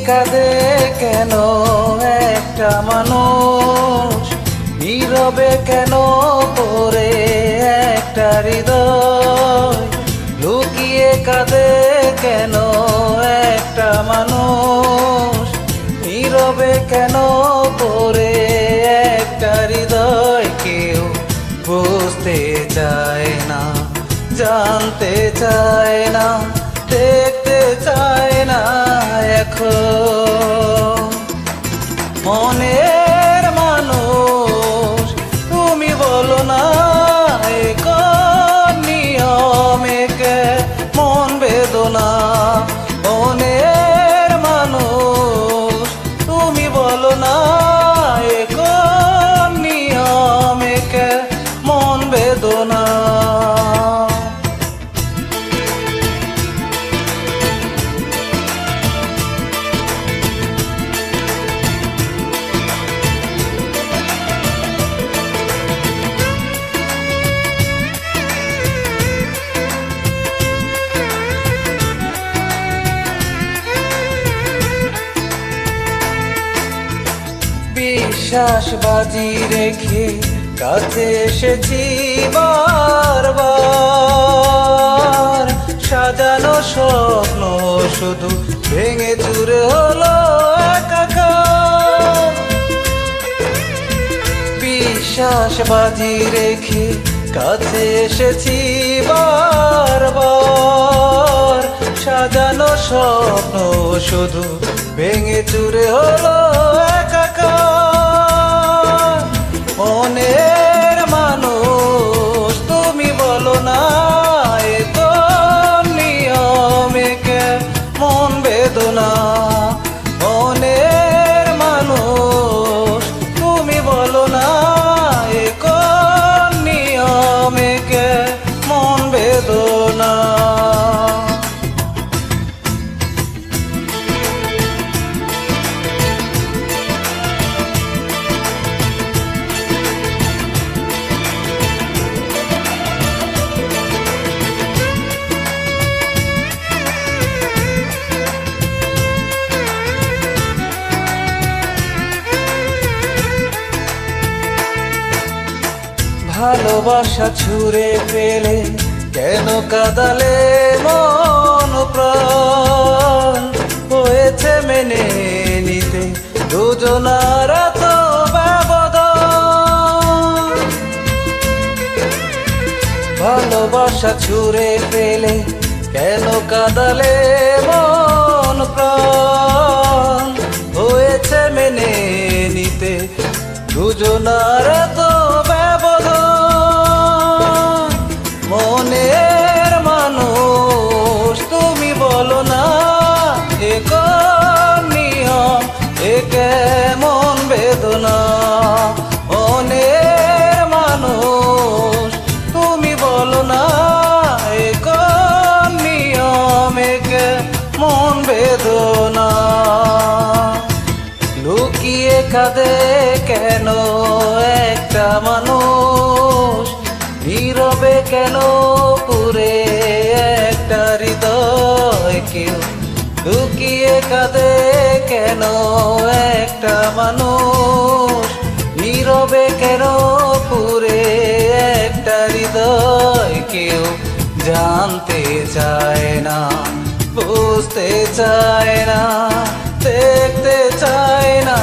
কাঁদে কেন একটা মানুষ, নীরবে কেন পড়ে একটা হৃদয়, লুকিয়ে কাঁদে কেন একটা মানুষ, নীরবে কেন পড়ে একটা হৃদয়। কেউ বুঝতে চায় না, জানতে চায় না, দেখতে চায় না এখন। মনের মানুষ তুমি বলো না, কোন নিয়মে কে মন বেদনা। মনের মানুষ তুমি বলো না, কোন নিয়মে কে মন বেদনা। বিশ্বাস বাজি রেখে কাছে এসেছি বারবার, সাজানো স্বপ্ন শুধু ভেঙে চুরে হলো একাকার। বিশ্বাস বাজি রেখে কাছে এসেছি বারবার, সাজানো স্বপ্ন শুধু ভেঙে চুরে হলো একাকার। মনের মানুষ তুমি বলো না, কোন নিয়মে কে মন বেদনা। মনের মানুষ তুমি বলো না, কোন নিয়মে কে মন বেদনা। ভালোবাসা ছুঁড়ে ফেলে কেন কাঁদালে মন প্রাণ, হয়েছে মেনে নিতে দুজনার তো ব্যবধান। ভালোবাসা ছুঁড়ে ফেলে কেন কাঁদালে মন প্রাণ, হয়েছে মেনে নিতে দুজনার তো ব্যবধান। মনের মানুষ তুমি বলো না, কোন নিয়ম কেমন বেদনা। মনের মানুষ তুমি বলো না, কোন নিয়ম কেমন বেদনা। লুকিয়ে কাঁদে কেন একটা মানুষ, নীরবে কেন পুরে একটা হৃদয়। কেউ লুকিয়ে কাঁদে কেন একটা মানুষ, নীরবে কেন পুরে একটা হৃদয়। কেউ জানতে চায় না, বুঝতে চায় না, দেখতে চায় না